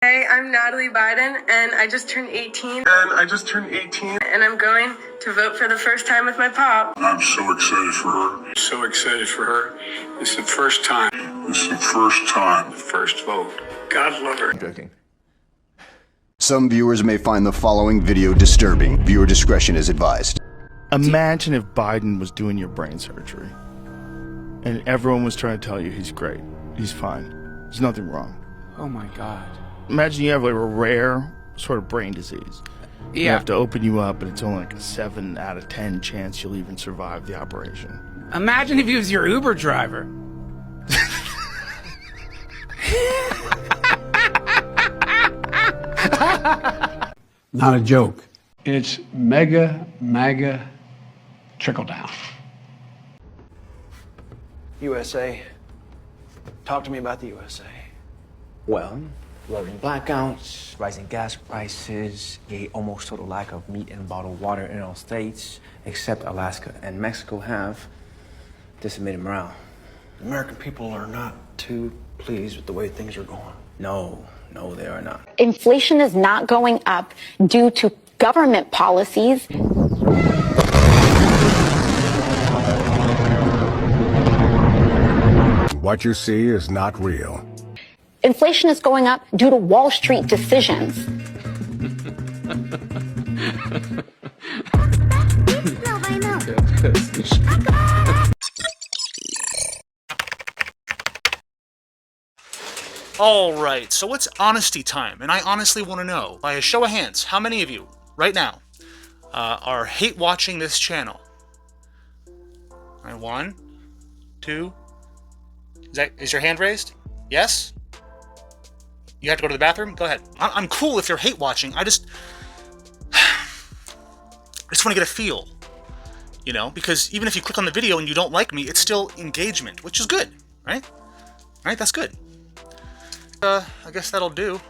Hey, I'm Natalie Biden, and I just turned 18. And I'm going to vote for the first time with my pop. I'm so excited for her. So excited for her. It's the first time. The first vote. God love her. I'm joking. Some viewers may find the following video disturbing. Viewer discretion is advised. Imagine if Biden was doing your brain surgery and everyone was trying to tell you he's great, he's fine, there's nothing wrong. Oh my God. Imagine you have like a rare sort of brain disease. Yeah. They have to open you up and it's only like a 7 out of 10 chance you'll even survive the operation. Imagine if he was your Uber driver. Not a joke. It's mega, MAGA trickle down. USA. Talk to me about the USA. Well, rolling blackouts, rising gas prices, a almost total lack of meat and bottled water in all states, except Alaska and Mexico have decimated morale. The American people are not too pleased with the way things are going. No, they are not. Inflation is not going up due to government policies. What you see is not real. Inflation is going up due to Wall Street decisions. All right, so it's honesty time, and I honestly want to know, by a show of hands, how many of you, right now, are hate-watching this channel? All right, 1, 2, is your hand raised? Yes? You have to go to the bathroom? Go ahead. I'm cool if you're hate-watching, I just want to get a feel, you know, because even if you click on the video and you don't like me, it's still engagement, which is good, right? Right, that's good. I guess that'll do.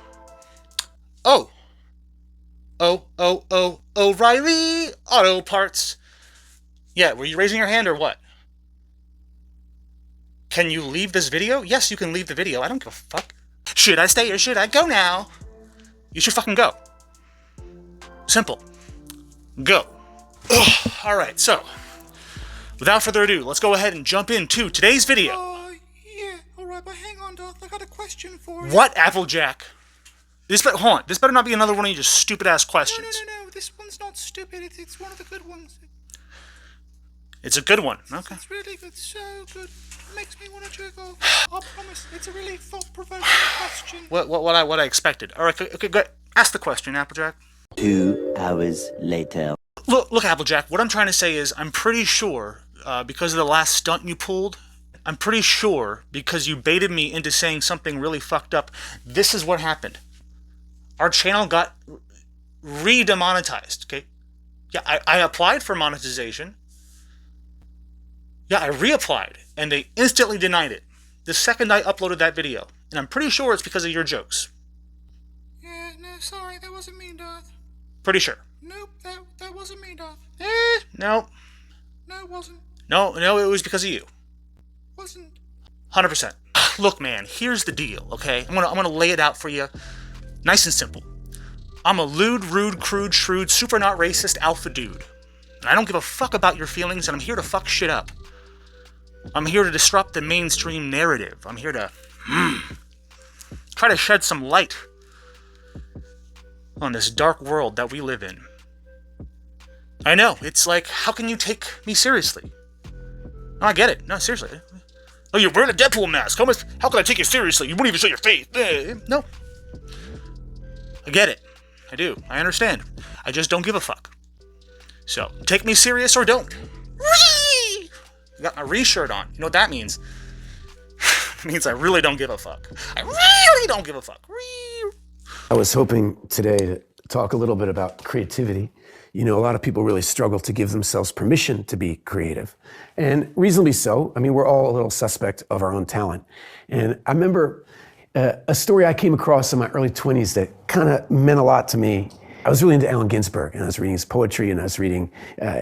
O'Reilly Auto Parts. Yeah, were you raising your hand or what? Can you leave this video? Yes, you can leave the video. I don't give a fuck. Should I stay or should I go now? You should fucking go. Simple. Go. Ugh. All right, so without further ado, let's go ahead and jump into today's video. But hang on, Darth. I got a question for you. What, Applejack? This better not be another one of your just stupid-ass questions. No. This one's not stupid. It's one of the good ones. It's a good one. Okay. It's really good. So good. It makes me want to jerk off. I promise. It's a really thought-provoking question. What I expected. All right. Okay. Go. Ask the question, Applejack. 2 hours later. Look, Applejack. What I'm trying to say is, I'm pretty sure because of the last stunt you pulled. I'm pretty sure, because you baited me into saying something really fucked up, this is what happened. Our channel got re-demonetized, okay? Yeah, I applied for monetization. Yeah, I reapplied, and they instantly denied it the second I uploaded that video. And I'm pretty sure it's because of your jokes. Yeah, no, sorry, that wasn't me, Darth. Pretty sure. Nope, that wasn't me, Darth. No. No, it wasn't. No, it was because of you. Wasn't. 100%. Look, man, here's the deal, okay? I'm gonna lay it out for you, nice and simple. I'm a lewd, rude, crude, shrewd, super not racist alpha dude. And I don't give a fuck about your feelings, and I'm here to fuck shit up. I'm here to disrupt the mainstream narrative. I'm here to try to shed some light on this dark world that we live in. I know, it's like, how can you take me seriously? No, I get it. No, seriously. Oh, you're wearing a Deadpool mask. How can I take you seriously? You won't even show your face. No. I get it. I do. I understand. I just don't give a fuck. So, take me serious or don't. Ree! I got my Ree shirt on. You know what that means? It means I really don't give a fuck. I really don't give a fuck. Ree! I was hoping today to talk a little bit about creativity. You know, a lot of people really struggle to give themselves permission to be creative. And reasonably so. I mean, we're all a little suspect of our own talent. And I remember a story I came across in my early 20s that kind of meant a lot to me. I was really into Allen Ginsberg, and I was reading his poetry, and I was reading,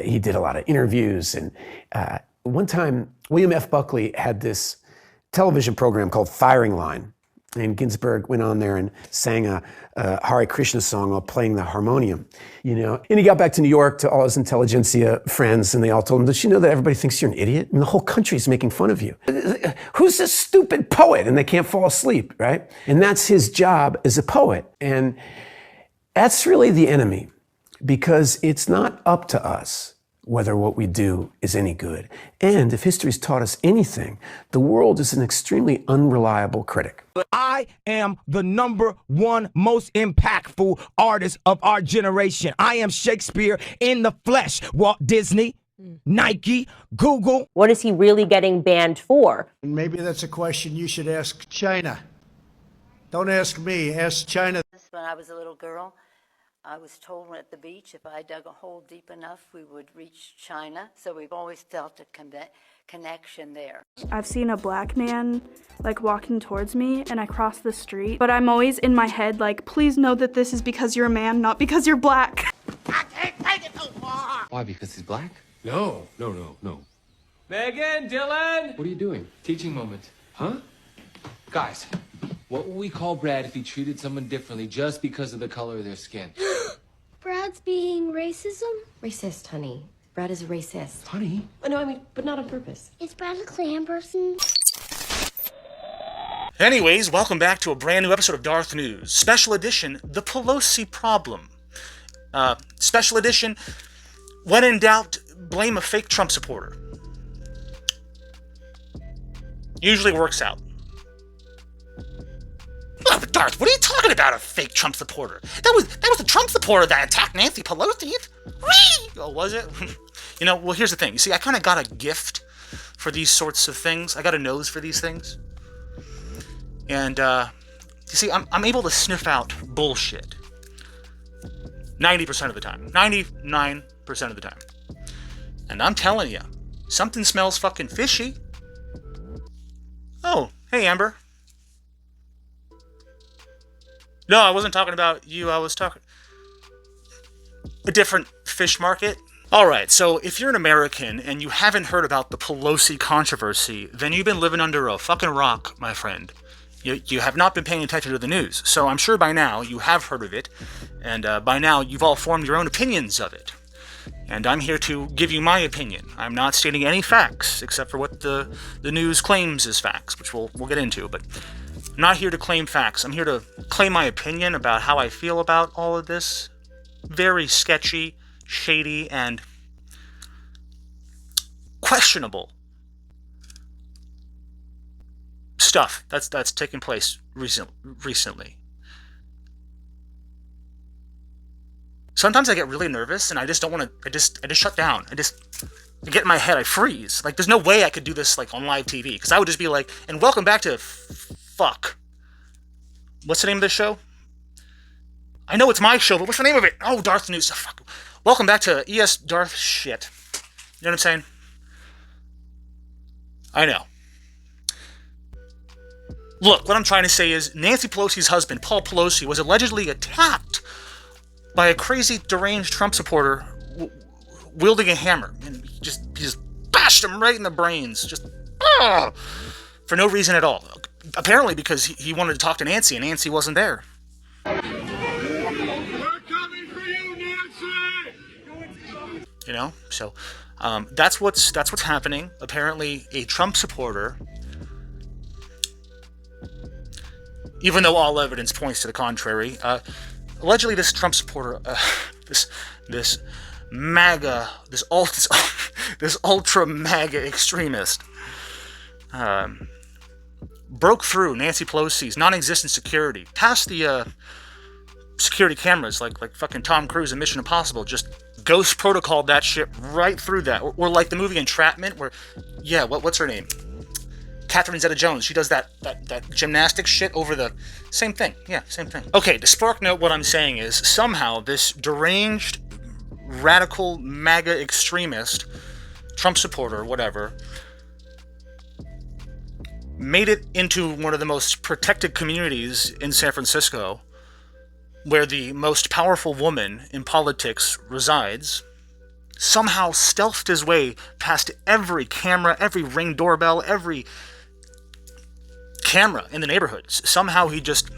he did a lot of interviews. And one time, William F. Buckley had this television program called Firing Line. And Ginsburg went on there and sang a Hare Krishna song while playing the harmonium, you know. And he got back to New York to all his intelligentsia friends, and they all told him, "Don't you know that everybody thinks you're an idiot? And the whole country's making fun of you. Who's this stupid poet?" And they can't fall asleep, right? And that's his job as a poet. And that's really the enemy, because it's not up to us whether what we do is any good. And if history's taught us anything, the world is an extremely unreliable critic. I am the #1 most impactful artist of our generation. I am Shakespeare in the flesh. Walt Disney, Nike, Google. What is he really getting banned for? Maybe that's a question you should ask China. Don't ask me, ask China. When I was a little girl, I was told at the beach if I dug a hole deep enough, we would reach China. So we've always felt a connection there. I've seen a black man like walking towards me and I cross the street, but I'm always in my head like, please know that this is because you're a man, not because you're black. I can't take it no more. Why, because he's black? No. Megan, Dylan! What are you doing? Teaching moment. Huh? Guys, what would we call Brad if he treated someone differently just because of the color of their skin? Brad's being racism? Racist, honey. Brad is a racist. Honey? Oh, no, I mean, but not on purpose. Is Brad a clan person? Anyways, welcome back to a brand new episode of Darth News. Special edition, The Pelosi Problem. Special edition, when in doubt, blame a fake Trump supporter. Usually works out. Oh, but Darth, what are you talking about, a fake Trump supporter? That was the Trump supporter that attacked Nancy Pelosi. Oh, was it? You know, well, here's the thing. You see, I kind of got a gift for these sorts of things. I got a nose for these things. And, you see, I'm able to sniff out bullshit. 90% of the time. 99% of the time. And I'm telling you, something smells fucking fishy. Oh, hey, Amber. No, I wasn't talking about you. I was talking a different fish market. All right, so if you're an American and you haven't heard about the Pelosi controversy, then you've been living under a fucking rock, my friend. You have not been paying attention to the news. So I'm sure by now you have heard of it, and by now you've all formed your own opinions of it. And I'm here to give you my opinion. I'm not stating any facts, except for what the news claims is facts, which we'll get into, but I'm not here to claim facts. I'm here to claim my opinion about how I feel about all of this very sketchy, shady, and questionable stuff that's taken place recently. Sometimes I get really nervous and I just don't want to. I just shut down. I get in my head. I freeze. Like, there's no way I could do this like on live TV, because I would just be like, "And welcome back to fuck. What's the name of this show? I know it's my show, but what's the name of it? Oh, Darth News. Oh, fuck. Welcome back to Darth shit. You know what I'm saying? I know. Look, what I'm trying to say is Nancy Pelosi's husband, Paul Pelosi, was allegedly attacked by a crazy, deranged Trump supporter wielding a hammer. And he just bashed him right in the brains. Just, for no reason at all. Apparently because he wanted to talk to Nancy, and Nancy wasn't there. We're coming for you, Nancy! You know? So, that's what's happening. Apparently, a Trump supporter, even though all evidence points to the contrary, allegedly this Trump supporter, this MAGA, this ultra MAGA extremist, broke through Nancy Pelosi's non-existent security, past the security cameras, like fucking Tom Cruise in Mission Impossible, just ghost protocoled that shit right through that. Or like the movie Entrapment, where, yeah, what's her name? Catherine Zeta-Jones, she does that gymnastics shit over the... Same thing. Yeah, same thing. Okay, to spark note, what I'm saying is, somehow this deranged, radical, MAGA extremist, Trump supporter, whatever, made it into one of the most protected communities in San Francisco, where the most powerful woman in politics resides, somehow stealthed his way past every camera, every Ring doorbell, every camera in the neighborhood. Somehow he just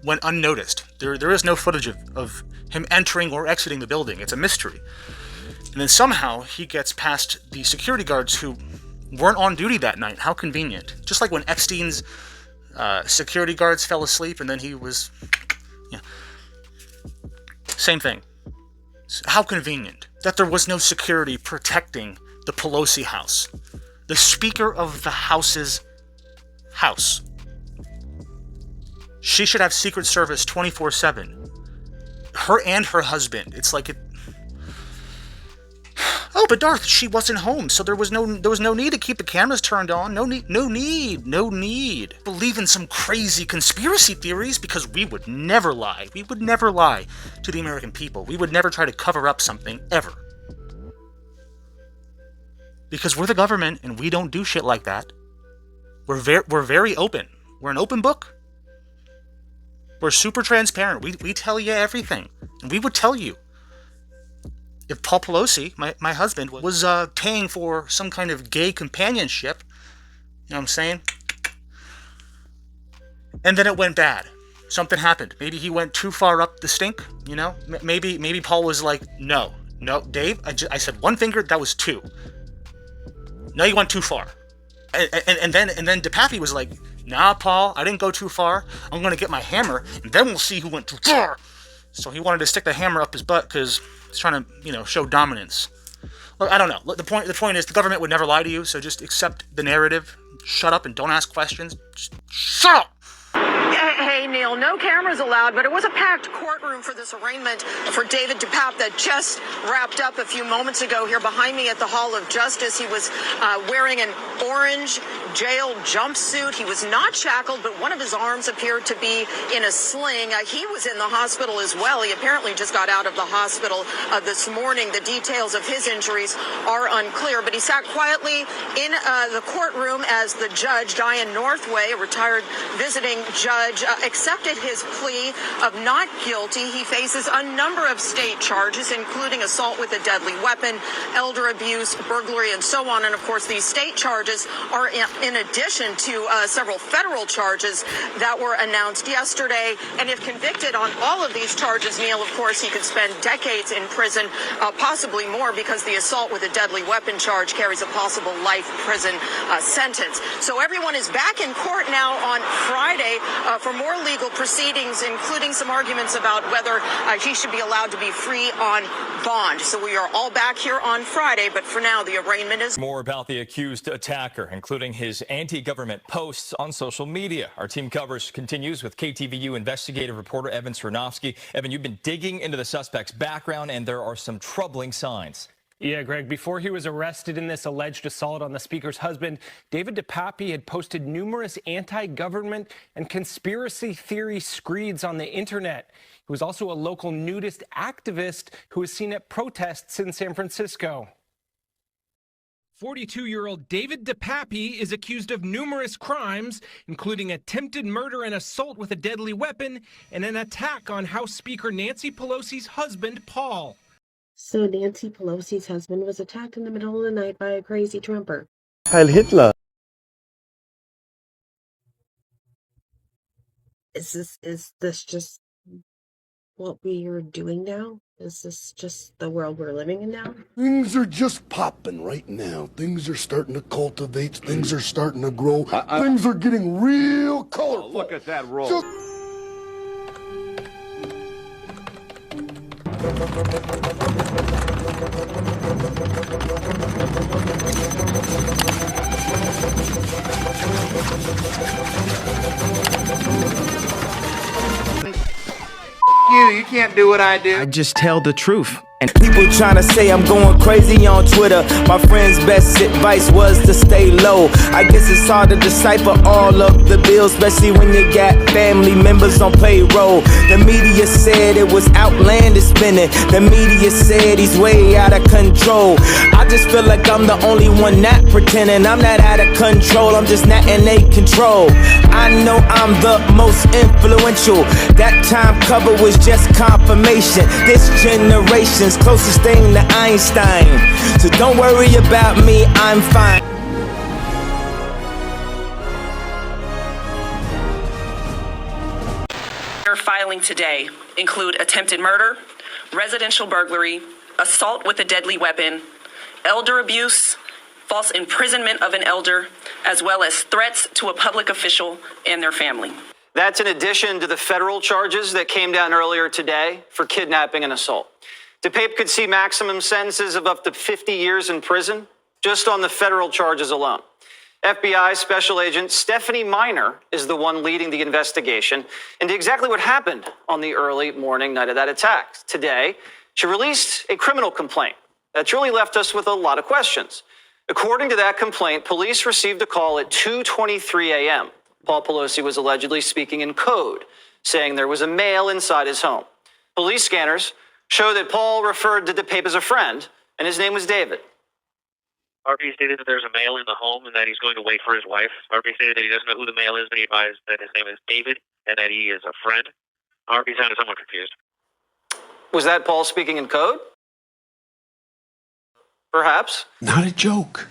went unnoticed. There is no footage of him entering or exiting the building. It's a mystery. And then somehow he gets past the security guards who weren't on duty that night. How convenient. Just like when Epstein's security guards fell asleep and then he was... Yeah. Same thing. How convenient that there was no security protecting the Pelosi house. The Speaker of the House's house. She should have Secret Service 24/7. Her and her husband. It's like it... Oh, but Darth, she wasn't home, so there was no need to keep the cameras turned on. No need. Believe in some crazy conspiracy theories because we would never lie. We would never lie to the American people. We would never try to cover up something, ever. Because we're the government and we don't do shit like that. We're very open. We're an open book. We're super transparent. We tell you everything. And we would tell you. If Paul Pelosi, my husband, was paying for some kind of gay companionship, you know what I'm saying? And then it went bad. Something happened. Maybe he went too far up the stink, you know? Maybe Paul was like, no, Dave, I said one finger, that was two. No, you went too far. And then DePape was like, nah, Paul, I didn't go too far. I'm going to get my hammer, and then we'll see who went too far. So he wanted to stick the hammer up his butt because he's trying to, you know, show dominance. Look, I don't know. The point is the government would never lie to you, so just accept the narrative. Shut up and don't ask questions. Just shut up! Hey, Neil, no cameras allowed, but it was a packed courtroom for this arraignment for David DePape that just wrapped up a few moments ago here behind me at the Hall of Justice. He was wearing an orange jail jumpsuit. He was not shackled, but one of his arms appeared to be in a sling. He was in the hospital as well. He apparently just got out of the hospital this morning. The details of his injuries are unclear, but he sat quietly in the courtroom as the judge, Diane Northway, a retired visiting judge, accepted his plea of not guilty. He faces a number of state charges, including assault with a deadly weapon, elder abuse, burglary, and so on. And of course, these state charges are in addition to several federal charges that were announced yesterday. And if convicted on all of these charges, Neil, of course, he could spend decades in prison, possibly more, because the assault with a deadly weapon charge carries a possible life prison sentence. So everyone is back in court now on Friday for more legal proceedings, including some arguments about whether he should be allowed to be free on bond. So we are all back here on Friday, but for now, the arraignment is... More about the accused attacker, including his anti-government posts on social media. Our team coverage continues with KTVU investigative reporter Evan Sronofsky. Evan, you've been digging into the suspect's background, and there are some troubling signs. Yeah, Greg, before he was arrested in this alleged assault on the speaker's husband, David DePape had posted numerous anti-government and conspiracy theory screeds on the internet. He was also a local nudist activist who was seen at protests in San Francisco. 42-year-old David DePape is accused of numerous crimes, including attempted murder and assault with a deadly weapon and an attack on House Speaker Nancy Pelosi's husband, Paul. So Nancy Pelosi's husband was attacked in the middle of the night by a crazy Trumper. Heil Hitler. Is this just what we are doing now? Is this just the world we're living in now? Things are just popping right now. Things are starting to cultivate. Things are starting to grow. Things are getting real colorful. Look at that roll. You can't do what I do. I just tell the truth. And people trying to say I'm going crazy on Twitter. My friend's best advice was to stay low. I guess it's hard to decipher all of the bills, especially when you got family members on payroll. The media said it was outlandish spending. The media said he's way out of control. I just feel like I'm the only one not pretending. I'm not out of control, I'm just not in a control. I know I'm the most influential. That time cover was just confirmation. This generation closest thing to Einstein. So don't worry about me, I'm fine. filing today include attempted murder, residential burglary, assault with a deadly weapon, elder abuse, false imprisonment of an elder, as well as threats to a public official and their family. That's in addition to the federal charges that came down earlier today for kidnapping and assault. DePape could see maximum sentences of up to 50 years in prison just on the federal charges alone. FBI Special Agent Stephanie Miner is the one leading the investigation into exactly what happened on the early morning night of that attack. Today, she released a criminal complaint that's really left us with a lot of questions. According to that complaint, police received a call at 2:23 a.m. Paul Pelosi was allegedly speaking in code, saying there was a male inside his home. Police scanners show that Paul referred to DePape as a friend, and his name was David. RP stated that there's a male in the home and that he's going to wait for his wife. RP stated that he doesn't know who the male is, but he advised that his name is David and that he is a friend. RP sounded somewhat confused. Was that Paul speaking in code? Perhaps. Not a joke.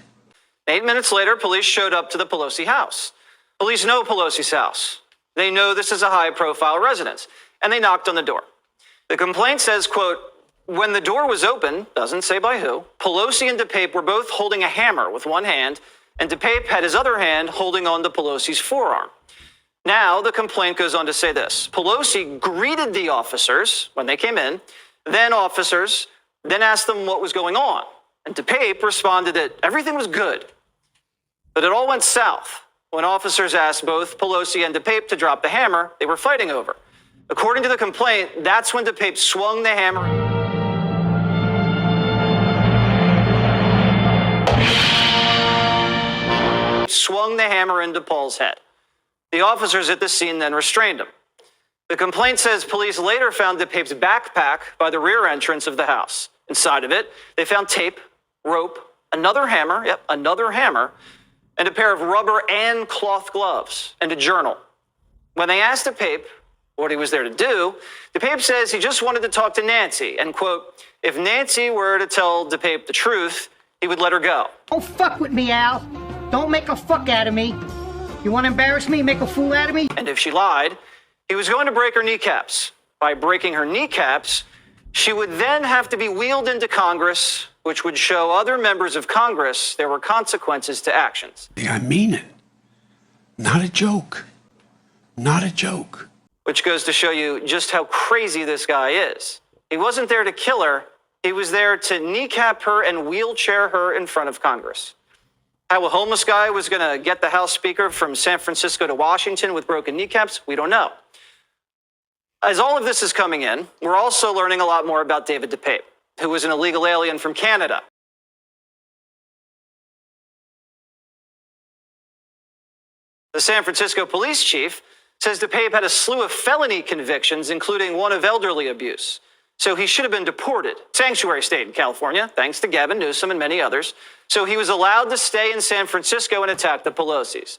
8 minutes later, police showed up to the Pelosi house. Police know Pelosi's house. They know this is a high-profile residence, and they knocked on the door. The complaint says, quote, when the door was open, doesn't say by who, Pelosi and DePape were both holding a hammer with one hand, and DePape had his other hand holding on to Pelosi's forearm. Now, the complaint goes on to say this. Pelosi greeted the officers when they came in, then asked them what was going on. And DePape responded that everything was good. But it all went south when officers asked both Pelosi and DePape to drop the hammer they were fighting over. According to the complaint, that's when DePape swung the hammer. Into Paul's head. The officers at the scene then restrained him. The complaint says police later found DePape's backpack by the rear entrance of the house. Inside of it, they found tape, rope, another hammer, and a pair of rubber and cloth gloves, and a journal. When they asked DePape what he was there to do, DePape says he just wanted to talk to Nancy, and, quote, if Nancy were to tell DePape the truth, he would let her go. Don't fuck with me, Al. Don't make a fuck out of me. You want to embarrass me, make a fool out of me? And if she lied, he was going to break her kneecaps. By breaking her kneecaps, she would then have to be wheeled into Congress, which would show other members of Congress there were consequences to actions. I mean it. Not a joke. Not a joke. Which goes to show you just how crazy this guy is. He wasn't there to kill her. He was there to kneecap her and wheelchair her in front of Congress. How a homeless guy was going to get the House Speaker from San Francisco to Washington with broken kneecaps, we don't know. As all of this is coming in, we're also learning a lot more about David DePape, who was an illegal alien from Canada. The San Francisco police chief says DePape had a slew of felony convictions, including one of elderly abuse. So he should have been deported. Sanctuary state in California, thanks to Gavin Newsom and many others. So he was allowed to stay in San Francisco and attack the Pelosis.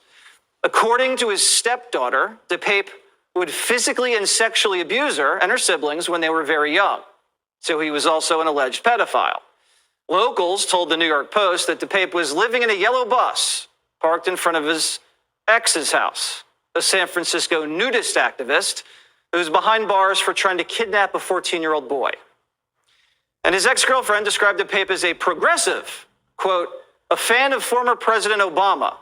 According to his stepdaughter, DePape would physically and sexually abuse her and her siblings when they were very young. So he was also an alleged pedophile. Locals told the New York Post that DePape was living in a yellow bus parked in front of his ex's house, a San Francisco nudist activist who was behind bars for trying to kidnap a 14-year-old boy. And his ex-girlfriend described DePape as a progressive, quote, a fan of former President Obama,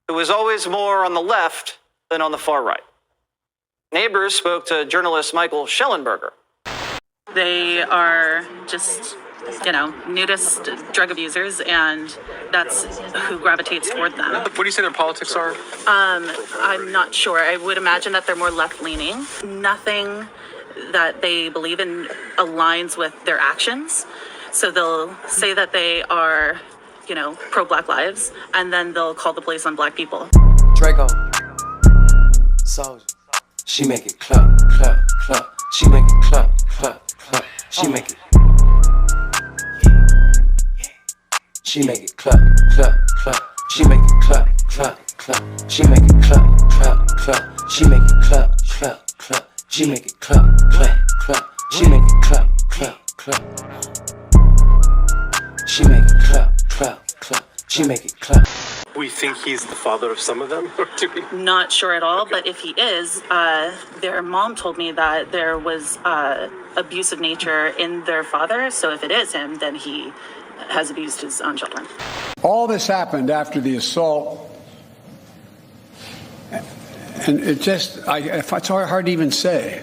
who was always more on the left than on the far right. Neighbors spoke to journalist Michael Schellenberger. They are just, nudist drug abusers, and that's who gravitates toward them. What do you say their politics are? I'm not sure. I would imagine that they're more left-leaning. Nothing that they believe in aligns with their actions. So they'll say that they are, pro-Black lives, and then they'll call the police on Black people. Draco, soldier. She make it clap, clap, clap. She make it clap, clap, clap. She make it. She make it clap, clap, clap. She make it clap, clap, clap. She make it clap, clap, clap. She make it clap, clap, clap. She make it clap, clap, clap. She make it clap, clap, clap. She make it clap, clap, clap. She make it clap. We think he's the father of some of them? Or do we... Not sure at all, but if he is, their mom told me that there was abusive nature in their father. So if it is him, then he has abused his own children. All this happened after the assault. And it just, it's hard to even say.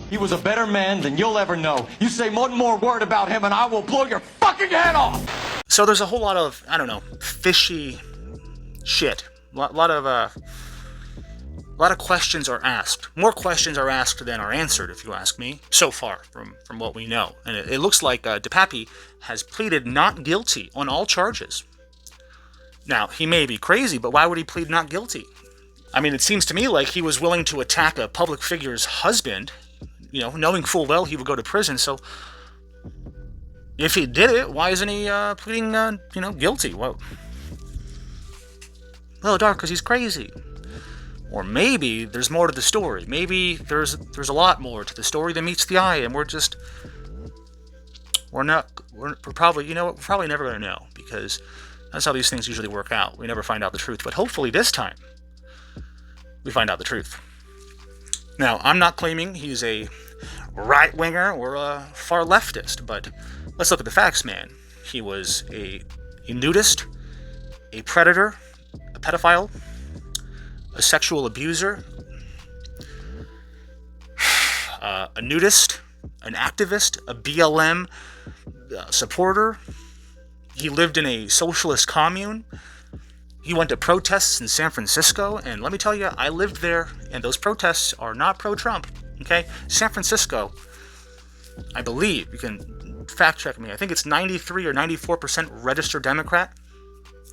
He was a better man than you'll ever know. You say one more word about him and I will blow your fucking head off! So there's a whole lot of, I don't know, fishy shit. A lot of questions are asked. More questions are asked than are answered, if you ask me, so far from what we know. And it looks like DePape has pleaded not guilty on all charges. Now, he may be crazy, but why would he plead not guilty? I mean, it seems to me like he was willing to attack a public figure's husband, you know, knowing full well he would go to prison. So if he did it, why isn't he pleading, guilty? Well, Dark, because he's crazy. Or maybe there's more to the story. Maybe there's a lot more to the story than meets the eye, and we're probably never going to know, because that's how these things usually work out. We never find out the truth. But hopefully this time, we find out the truth. Now, I'm not claiming he's a right-winger or a far leftist, but let's look at the facts, man. He was a nudist, a predator, a pedophile, a sexual abuser, a nudist, an activist, a BLM supporter. He lived in a socialist commune. He went to protests in San Francisco, and let me tell you, I lived there, and those protests are not pro-Trump, okay? San Francisco, I believe, you can fact-check me, I think it's 93 or 94% registered Democrat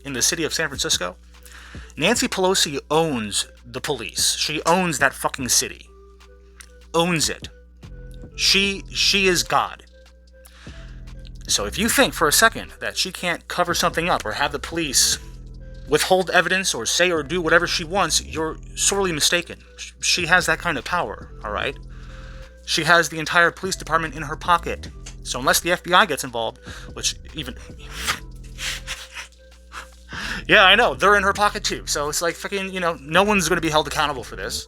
in the city of San Francisco. Nancy Pelosi owns the police. She owns that fucking city. Owns it. She is God. So if you think for a second that she can't cover something up or have the police withhold evidence or say or do whatever she wants, you're sorely mistaken. She has that kind of power, all right? She has the entire police department in her pocket. So unless the FBI gets involved, which even... yeah, I know, they're in her pocket too. So it's like fucking, no one's going to be held accountable for this.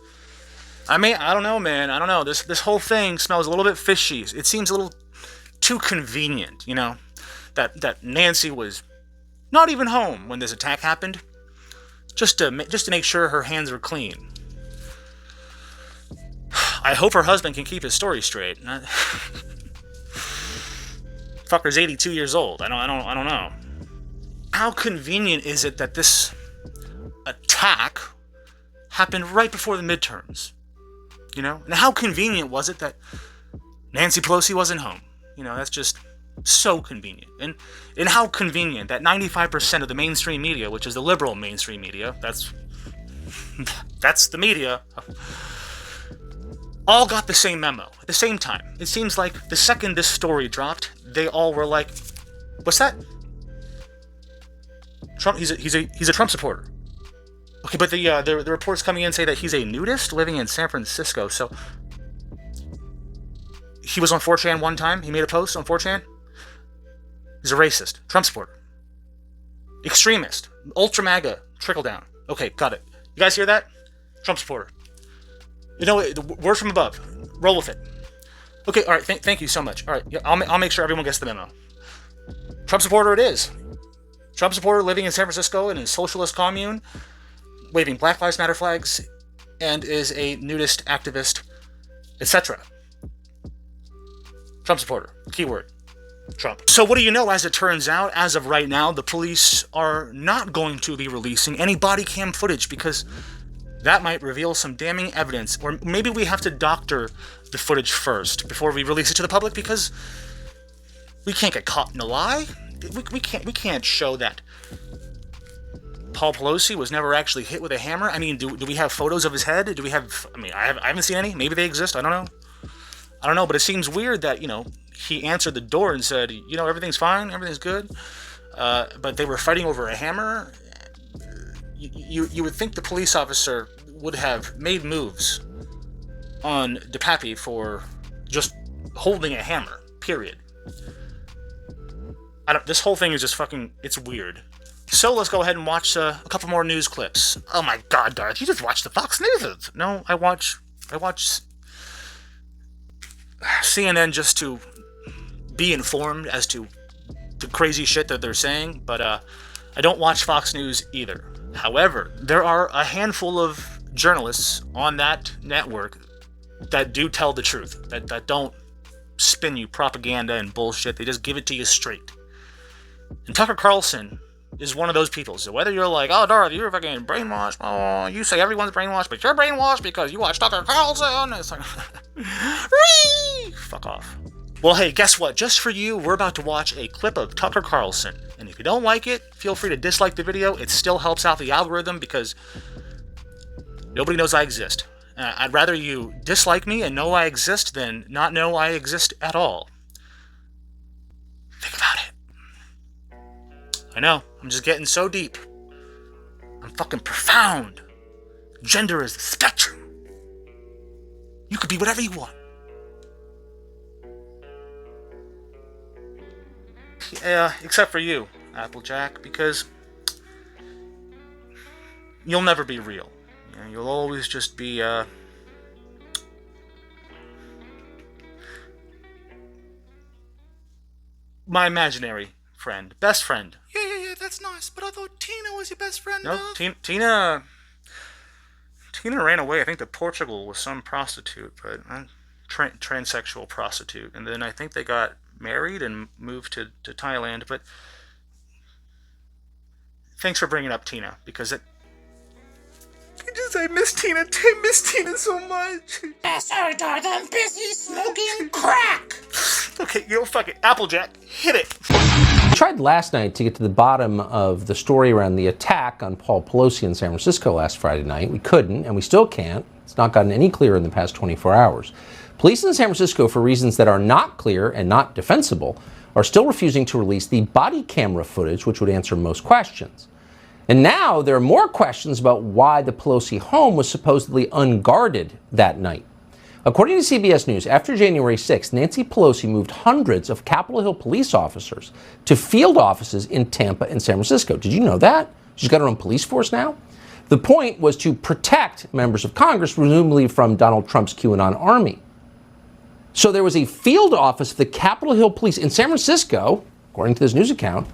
I don't know, man. I don't know. This whole thing smells a little bit fishy. It seems a little too convenient, that Nancy was not even home when this attack happened, just to make sure her hands were clean. I hope her husband can keep his story straight. Fucker's 82 years old. I don't know. How convenient is it that this attack happened right before the midterms? And how convenient was it that Nancy Pelosi wasn't home? That's just so convenient. And how convenient that 95% of the mainstream media, which is the liberal mainstream media, that's the media, all got the same memo at the same time. It seems like the second this story dropped, they all were like, "What's that? Trump? He's a Trump supporter." Okay, but the reports coming in say that he's a nudist living in San Francisco. So he was on 4chan one time. He made a post on 4chan. He's a racist, Trump supporter, extremist, ultra MAGA, trickle down. Okay, got it. You guys hear that? Trump supporter. The word from above. Roll with it. Okay, all right. Thank you so much. All right, yeah, I'll make sure everyone gets the memo. Trump supporter it is. Trump supporter living in San Francisco in a socialist commune, waving Black Lives Matter flags, and is a nudist activist, etc. Trump supporter. Keyword. Trump. So what do you know? As it turns out, as of right now, the police are not going to be releasing any body cam footage because that might reveal some damning evidence. Or maybe we have to doctor the footage first before we release it to the public, because we can't get caught in a lie. We can't show that Paul Pelosi was never actually hit with a hammer. I mean, do we have photos of his head? Do we have? I haven't seen any. Maybe they exist. I don't know. But it seems weird that he answered the door and said, everything's fine, everything's good. But they were fighting over a hammer. You would think the police officer would have made moves on DePape for just holding a hammer, period. This whole thing is just fucking, it's weird. So let's go ahead and watch a couple more news clips. Oh my God, Darth, you just watch the Fox News. No, I watch CNN just to be informed as to the crazy shit that they're saying, but I don't watch Fox News either. However, there are a handful of journalists on that network that do tell the truth, that don't spin you propaganda and bullshit. They just give it to you straight. And Tucker Carlson is one of those people. So whether you're like, oh, Darth, you're fucking brainwashed, oh, you say everyone's brainwashed, but you're brainwashed because you watch Tucker Carlson. It's like, fuck off. Well, hey, guess what? Just for you, we're about to watch a clip of Tucker Carlson. And if you don't like it, feel free to dislike the video. It still helps out the algorithm because nobody knows I exist. I'd rather you dislike me and know I exist than not know I exist at all. Think about it. I know, I'm just getting so deep. I'm fucking profound. Gender is the spectrum. You could be whatever you want. Yeah, except for you, Applejack, because you'll never be real. You'll always just be, my imaginary friend. Best friend. Yeah, that's nice. But I thought Tina was your best friend. No, Tina ran away, I think, to Portugal with some prostitute, but transsexual prostitute. And then I think they got married and moved to Thailand. But thanks for bringing up Tina, because I miss Tina. I miss Tina so much. Sorry, Darth. I'm busy smoking crack. Okay, fuck it. Applejack, hit it. We tried last night to get to the bottom of the story around the attack on Paul Pelosi in San Francisco last Friday night. We couldn't, and we still can't. It's not gotten any clearer in the past 24 hours. Police in San Francisco, for reasons that are not clear and not defensible, are still refusing to release the body camera footage, which would answer most questions. And now there are more questions about why the Pelosi home was supposedly unguarded that night. According to CBS News, after January 6th, Nancy Pelosi moved hundreds of Capitol Hill police officers to field offices in Tampa and San Francisco. Did you know that? She's got her own police force now? The point was to protect members of Congress, presumably from Donald Trump's QAnon army. So there was a field office of the Capitol Hill police in San Francisco, according to this news account,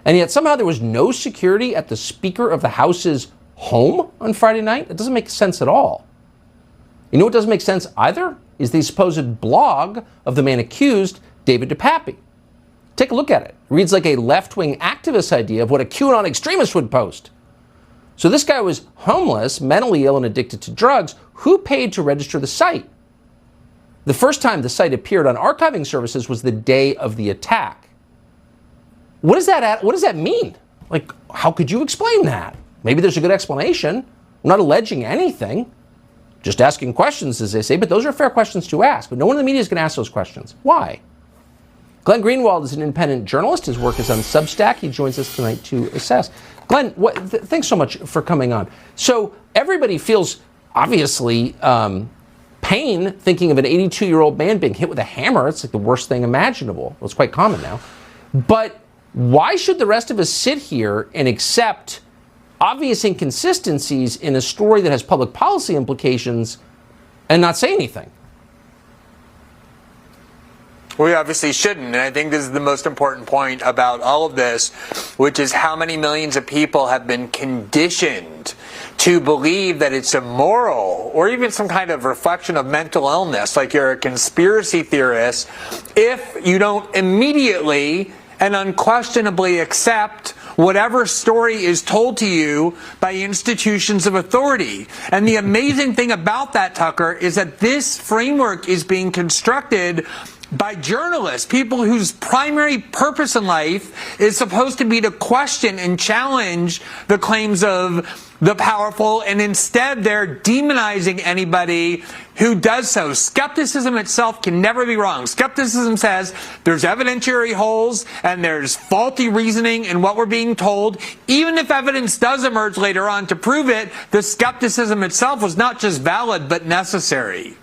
and yet somehow there was no security at the Speaker of the House's home on Friday night? It doesn't make sense at all. You know what doesn't make sense either? Is the supposed blog of the man accused, David DePape. Take a look at it. It reads like a left-wing activist idea of what a QAnon extremist would post. So this guy was homeless, mentally ill, and addicted to drugs. Who paid to register the site? The first time the site appeared on archiving services was the day of the attack. What does that mean? Like, how could you explain that? Maybe there's a good explanation. I'm not alleging anything. Just asking questions, as they say, but those are fair questions to ask. But no one in the media is going to ask those questions. Why? Glenn Greenwald is an independent journalist. His work is on Substack. He joins us tonight to assess. Glenn, thanks so much for coming on. So everybody feels, obviously, pain thinking of an 82-year-old man being hit with a hammer. It's like the worst thing imaginable. Well, it's quite common now. But why should the rest of us sit here and accept obvious inconsistencies in a story that has public policy implications and not say anything? We obviously shouldn't, and I think this is the most important point about all of this, which is how many millions of people have been conditioned to believe that it's immoral or even some kind of reflection of mental illness, like you're a conspiracy theorist, if you don't immediately and unquestionably accept whatever story is told to you by institutions of authority. And the amazing thing about that, Tucker, is that this framework is being constructed by journalists, people whose primary purpose in life is supposed to be to question and challenge the claims of the powerful, and instead they're demonizing anybody who does so. Skepticism itself can never be wrong. Skepticism says there's evidentiary holes and there's faulty reasoning in what we're being told. Even if evidence does emerge later on to prove it, the skepticism itself was not just valid but necessary.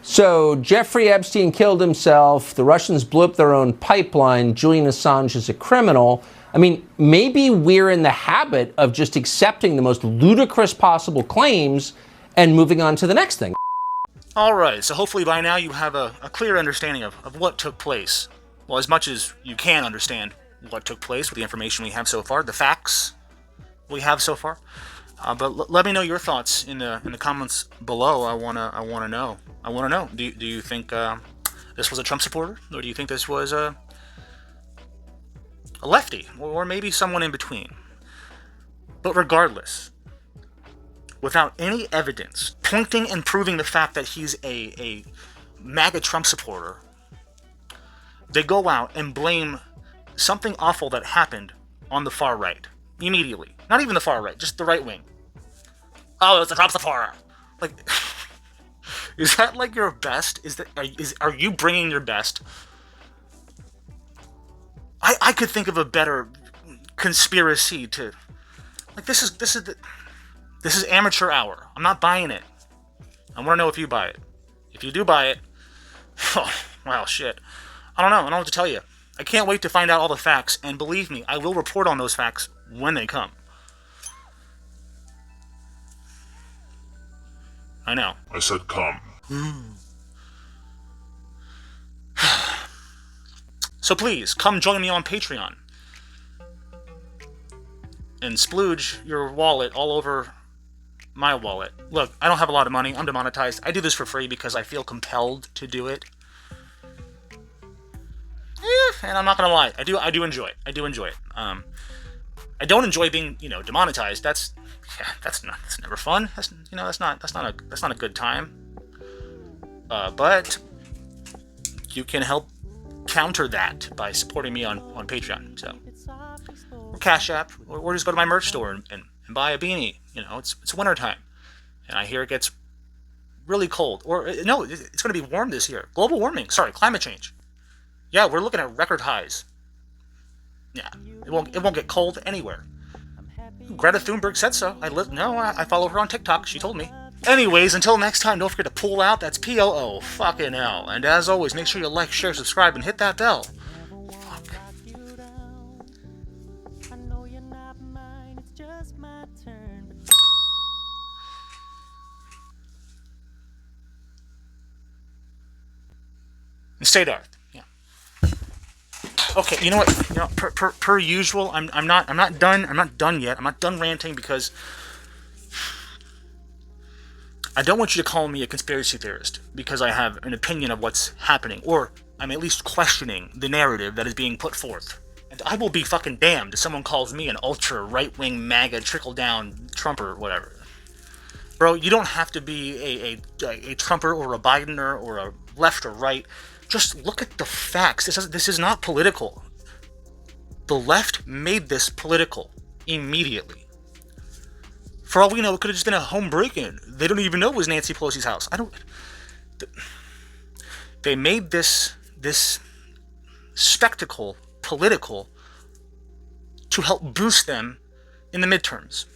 So Jeffrey Epstein killed himself. The Russians blew up their own pipeline. Julian Assange is a criminal. I mean, maybe we're in the habit of just accepting the most ludicrous possible claims and moving on to the next thing. All right, so hopefully by now you have a clear understanding of what took place. Well, as much as you can understand what took place with the information we have so far, the facts we have so far. But let me know your thoughts in the comments below. I wanna know. Do you think this was a Trump supporter, or do you think this was a lefty, or maybe someone in between? But regardless, without any evidence pointing and proving the fact that he's a MAGA Trump supporter, they go out and blame something awful that happened on the far right immediately. Not even the far right, just the right wing. Oh, it's a Trump supporter. Like, is that like your best? Are you bringing your best? I could think of a better conspiracy to, like, this is amateur hour. I'm not buying it. I want to know if you buy it. If you do buy it, oh, wow, shit. I don't know what to tell you. I can't wait to find out all the facts, and believe me, I will report on those facts when they come. I know. I said come. So please, come join me on Patreon. And splooge your wallet all over my wallet. Look, I don't have a lot of money. I'm demonetized. I do this for free because I feel compelled to do it. And I'm not gonna lie, I do enjoy it. I do enjoy it. I don't enjoy being, demonetized. That's never fun. That's not a good time. But you can help counter that by supporting me on Patreon. So, or CashApp, or just go to my merch store and buy a beanie. It's wintertime, and I hear it gets really cold. Or no, it's going to be warm this year. Global warming. Sorry, climate change. Yeah, we're looking at record highs. Yeah, it won't get cold anywhere. Greta Thunberg said so. I follow her on TikTok. She told me. Anyways, until next time, don't forget to pull out. That's POO fucking L. And as always, make sure you like, share, subscribe, and hit that bell. Fuck. And stay Darth. Yeah. Okay, you know what? Per usual, I'm not done. I'm not done yet. I'm not done ranting because I don't want you to call me a conspiracy theorist because I have an opinion of what's happening, or I'm at least questioning the narrative that is being put forth. And I will be fucking damned if someone calls me an ultra right-wing MAGA trickle-down Trumper, whatever. Bro, you don't have to be a Trumper or a Bidener or a left or right. Just look at the facts. This is not political. The left made this political immediately. For all we know, it could have just been a home break-in. They don't even know it was Nancy Pelosi's house. They made this spectacle political to help boost them in the midterms.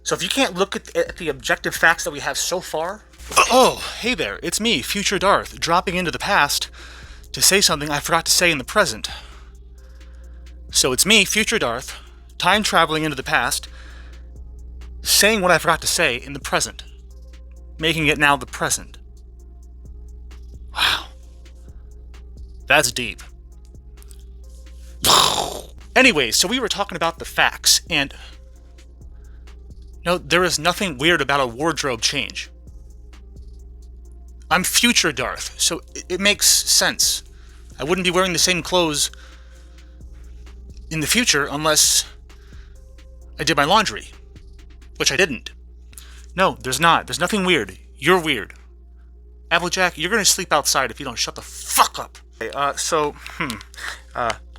So if you can't look at the objective facts that we have so far... Oh, hey there, it's me, Future-Darth, dropping into the past to say something I forgot to say in the present. So it's me, Future-Darth, time traveling into the past, saying what I forgot to say in the present, making it now the present. Wow. That's deep. Anyways, so we were talking about the facts, and no, there is nothing weird about a wardrobe change. I'm Future-Darth, so it makes sense. I wouldn't be wearing the same clothes in the future unless I did my laundry, which I didn't. No, there's not. There's nothing weird. You're weird. Applejack, you're gonna sleep outside if you don't shut the fuck up. Okay,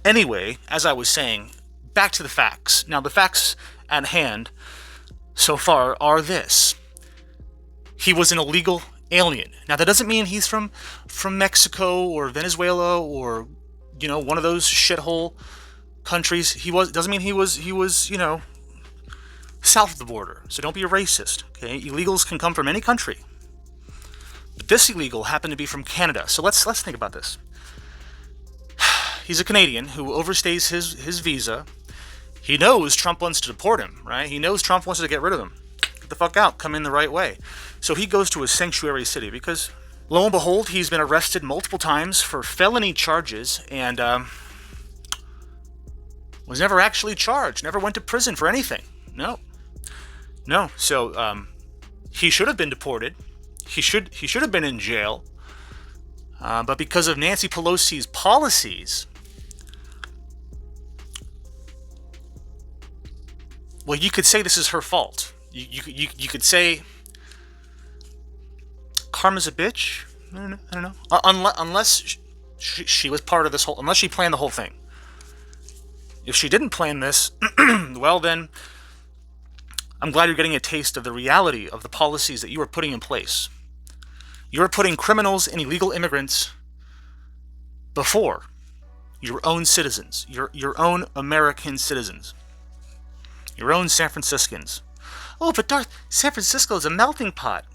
anyway, as I was saying, back to the facts. Now, the facts at hand so far are this. He was an illegal alien. Now, that doesn't mean he's from Mexico or Venezuela or, one of those shithole countries. Doesn't mean he was, south of the border. So don't be a racist, okay? Illegals can come from any country. But this illegal happened to be from Canada. So let's think about this. He's a Canadian who overstays his visa. He knows Trump wants to deport him, right? He knows Trump wants to get rid of him. Get the fuck out, come in the right way. So he goes to a sanctuary city because, lo and behold, he's been arrested multiple times for felony charges and was never actually charged, never went to prison for anything. No. So he should have been deported. He should have been in jail. But because of Nancy Pelosi's policies, well, you could say this is her fault. You could say karma's a bitch. I don't know. Unless she was part of this whole, unless she planned the whole thing. If she didn't plan this, well then, I'm glad you're getting a taste of the reality of the policies that you are putting in place. You're putting criminals and illegal immigrants before your own citizens, your own American citizens, your own San Franciscans. Oh, but Darth, San Francisco is a melting pot.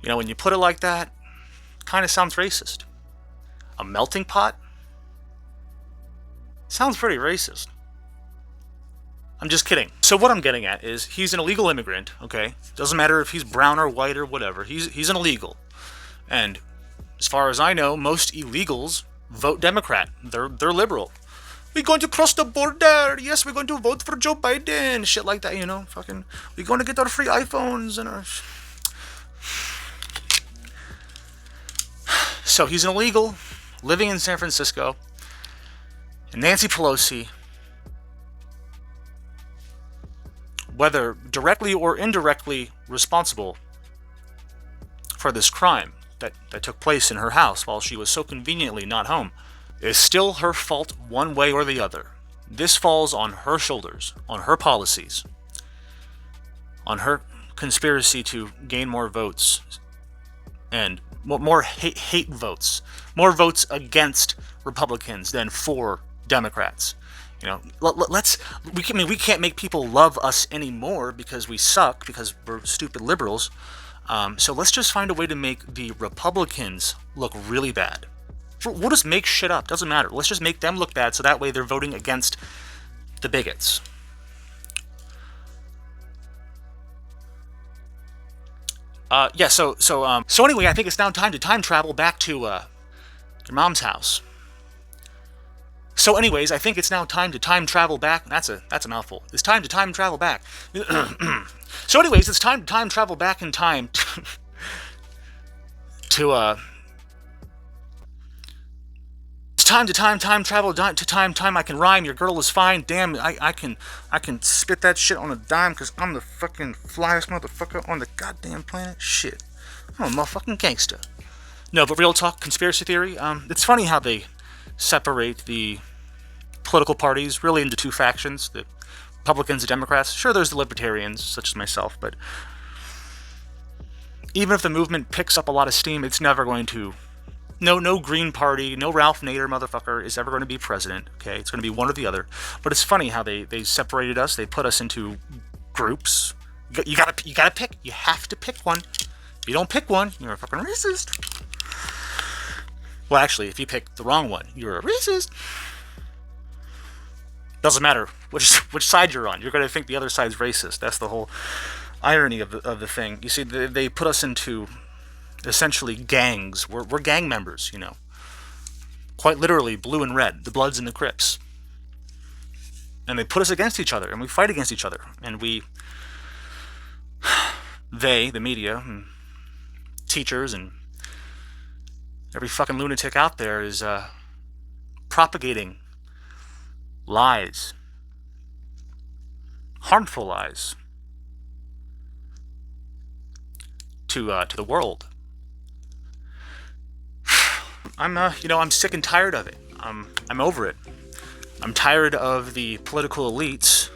You know, when you put it like that, it kind of sounds racist. A melting pot? Sounds pretty racist. I'm just kidding. So what I'm getting at is he's an illegal immigrant, okay? Doesn't matter if he's brown or white or whatever. He's an illegal. And as far as I know, most illegals vote Democrat. They're liberal. We're going to cross the border. Yes, we're going to vote for Joe Biden. Shit like that, you know? Fucking, we're going to get our free iPhones and our... So he's an illegal, living in San Francisco. And Nancy Pelosi, whether directly or indirectly responsible for this crime that took place in her house while she was so conveniently not home, is still her fault one way or the other. This falls on her shoulders, on her policies, on her conspiracy to gain more votes and more hate votes, more votes against Republicans than for Democrats. You know, we can't make people love us anymore because we suck, because we're stupid liberals. So let's just find a way to make the Republicans look really bad. We'll just make shit up. Doesn't matter. Let's just make them look bad so that way they're voting against the bigots. So anyway, I think it's now time to time travel back to your mom's house. So anyways, I think it's now time to time travel back. That's a mouthful. It's time to time travel back. So anyways, it's time to time travel back in time to it's time to time travel to time I can rhyme. Your girl is fine. Damn, I can spit that shit on a dime because I'm the fucking flyest motherfucker on the goddamn planet. Shit, I'm a motherfucking gangster. No, but real talk, conspiracy theory. It's funny how they separate the political parties really into two factions, the Republicans and Democrats. Sure, there's the libertarians, such as myself, but even if the movement picks up a lot of steam, it's never going to... No Green Party, no Ralph Nader motherfucker is ever going to be president, okay? It's going to be one or the other. But it's funny how they separated us, they put us into groups. You gotta pick. You have to pick one. If you don't pick one, you're a fucking racist. Well, actually, if you pick the wrong one, you're a racist. Doesn't matter which side you're on. You're going to think the other side's racist. That's the whole irony of the thing. You see, they put us into essentially gangs. We're gang members, you know. Quite literally, blue and red, the Bloods and the Crips. And they put us against each other, and we fight against each other. And the media, and teachers, and every fucking lunatic out there is propagating lies, harmful lies to the world. I'm sick and tired of it. I'm over it. I'm tired of the political elites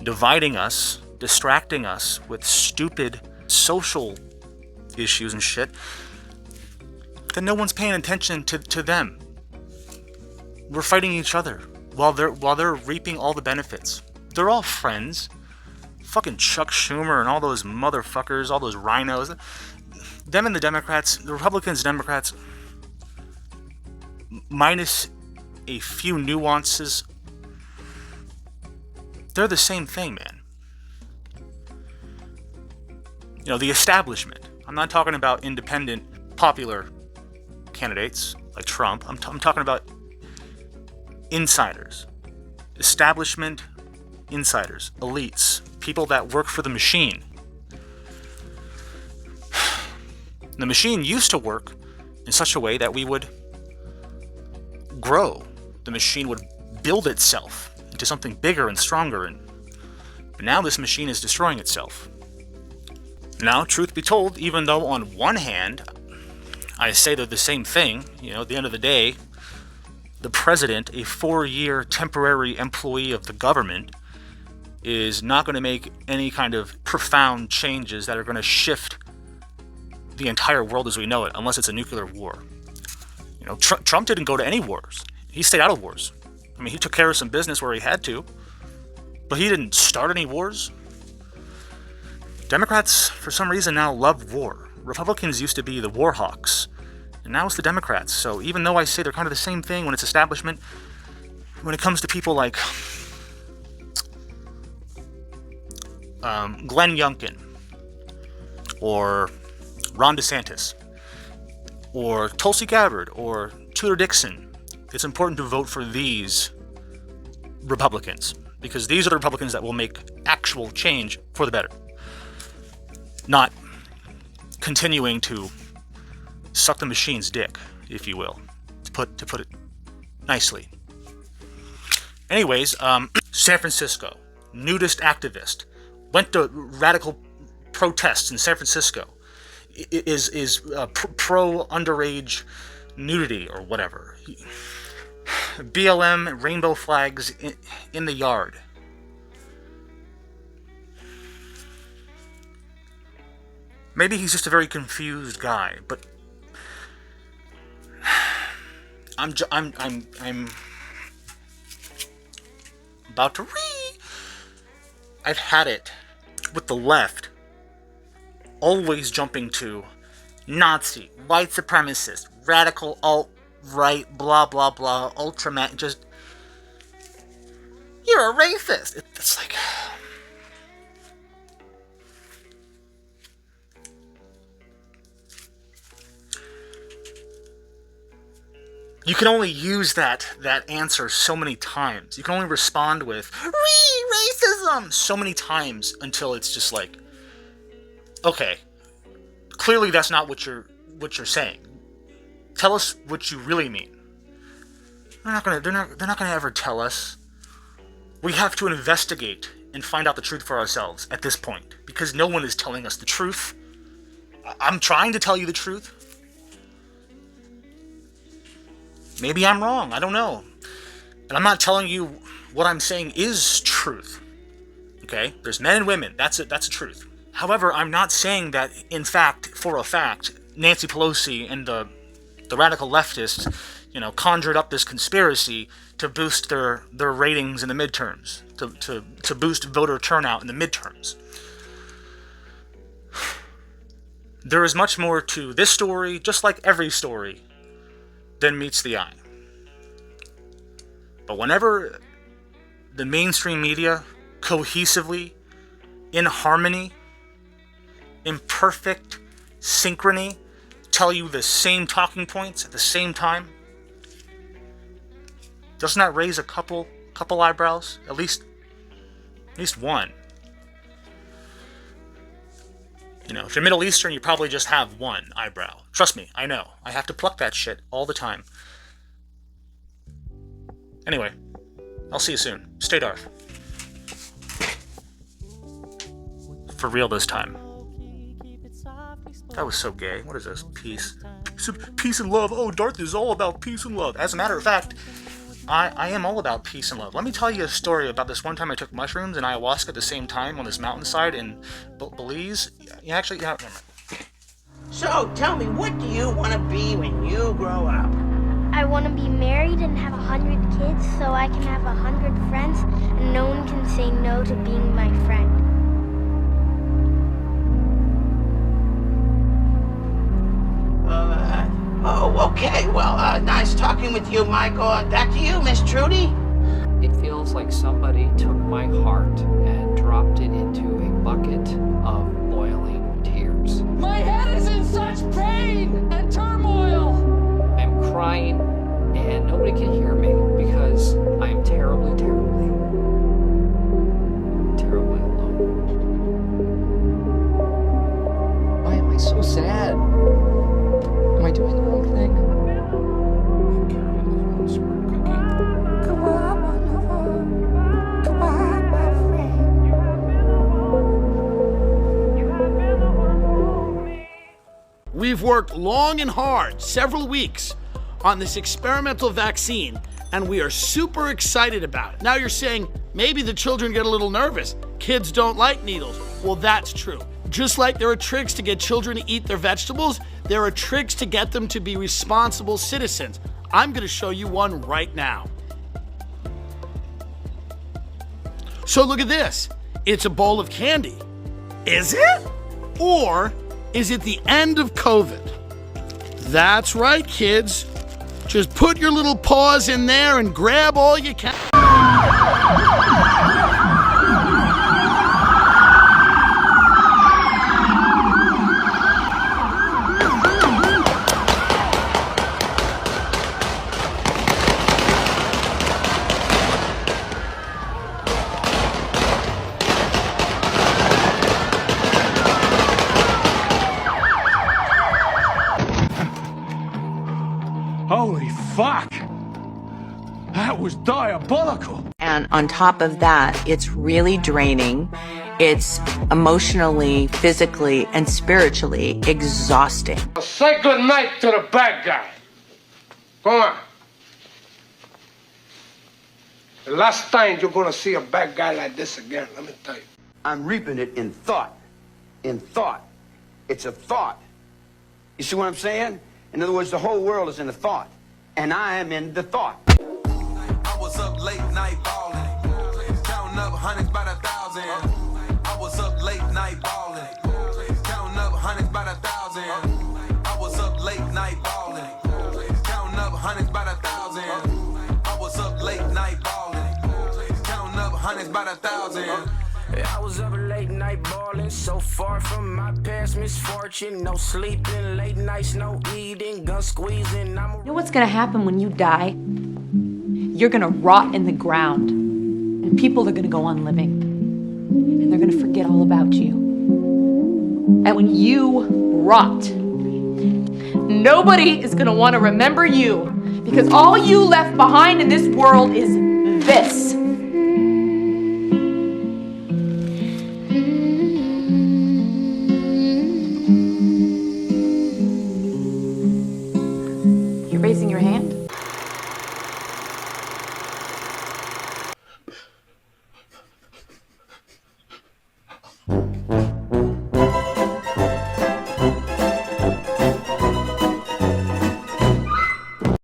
dividing us, distracting us with stupid social issues and shit. Then no one's paying attention to them. We're fighting each other while they're reaping all the benefits. They're all friends. Fucking Chuck Schumer and all those motherfuckers, all those rhinos. them and the Democrats, the Republicans, Democrats, minus a few nuances, they're the same thing, man. You know, the establishment. I'm not talking about independent, popular candidates like Trump. I'm talking about insiders. Establishment insiders, elites, people that work for the machine. The machine used to work in such a way that we would grow. The machine would build itself into something bigger and stronger, but now this machine is destroying itself. Now, truth be told, even though on one hand, I say they're the same thing, you know, at the end of the day, the president, a 4-year temporary employee of the government, is not going to make any kind of profound changes that are going to shift the entire world as we know it, unless it's a nuclear war. You know, Trump didn't go to any wars. He stayed out of wars. I mean, he took care of some business where he had to, but he didn't start any wars. Democrats, for some reason, now love war. Republicans used to be the war hawks, and now it's the Democrats. So even though I say they're kind of the same thing when it's establishment, when it comes to people like Glenn Youngkin, or Ron DeSantis, or Tulsi Gabbard, or Tudor Dixon, it's important to vote for these Republicans, because these are the Republicans that will make actual change for the better. Not continuing to suck the machine's dick, if you will, to put it nicely. Anyways, San Francisco, nudist activist, went to radical protests in San Francisco, is pro underage nudity or whatever. BLM rainbow flags in the yard. Maybe he's just a very confused guy, but I'm about to I've had it with the left always jumping to Nazi, white supremacist, radical alt-right, blah blah blah, ultraman, just you're a racist. It's like you can only use that answer so many times. You can only respond with racism so many times until it's just like, okay, clearly that's not what you're saying. Tell us what you really mean. They're not gonna ever tell us. We have to investigate and find out the truth for ourselves at this point, because no one is telling us the truth. I'm trying to tell you the truth. Maybe I'm wrong, I don't know. And I'm not telling you what I'm saying is truth. Okay? There's men and women, that's a truth. However, I'm not saying that, in fact, for a fact, Nancy Pelosi and the radical leftists, you know, conjured up this conspiracy to boost their ratings in the midterms, to boost voter turnout in the midterms. There is much more to this story, just like every story, than meets the eye. But whenever the mainstream media cohesively, in harmony, in perfect synchrony, tell you the same talking points at the same time, doesn't that raise a couple eyebrows? At least one. You know, if you're Middle Eastern, you probably just have one eyebrow. Trust me, I know. I have to pluck that shit all the time. Anyway, I'll see you soon. Stay Darth. For real this time. That was so gay. What is this? Peace. Peace and love. Oh, Darth is all about peace and love. As a matter of fact, I am all about peace and love. Let me tell you a story about this one time I took mushrooms and ayahuasca at the same time on this mountainside in Belize. Yeah, never mind. So, tell me, what do you want to be when you grow up? I want to be married and have 100 kids so I can have 100 friends and no one can say no to being my friend. Nice talking with you, Michael. Back to you, Miss Trudy. It feels like somebody took my heart and dropped it into a bucket of boiling tears. My head is in such pain and turmoil. I'm crying and nobody can hear me because I am terribly, terribly alone. Why am I so sad? Am I doing the wrong thing? We've worked long and hard, several weeks, on this experimental vaccine, and we are super excited about it. Now you're saying, maybe the children get a little nervous. Kids don't like needles. Well, that's true. Just like there are tricks to get children to eat their vegetables, there are tricks to get them to be responsible citizens. I'm gonna show you one right now. So look at this. It's a bowl of candy. Is it? Or is it the end of COVID? That's right, kids. Just put your little paws in there and grab all you can. Holy fuck! That was diabolical! And on top of that, it's really draining. It's emotionally, physically, and spiritually exhausting. Say good night to the bad guy. Go on. The last time you're gonna see a bad guy like this again, let me tell you. I'm reaping it in thought. In thought. It's a thought. You see what I'm saying? In other words, the whole world is in a thought. And I am in the thought. I was up late night balling, counting up hundreds by the thousand. I was up late night balling, counting up hundreds by the thousand. I was up late night balling, counting up hundreds by the thousand. I was up late night balling, counting up hundreds by the thousand. I was up late night balling, so far from my past misfortune. No sleeping, late nights, no eating, gun squeezing. You know what's gonna happen when you die? You're gonna rot in the ground, and people are gonna go on living, and they're gonna forget all about you. And when you rot, nobody is gonna wanna remember you, because all you left behind in this world is this. Raising your hand?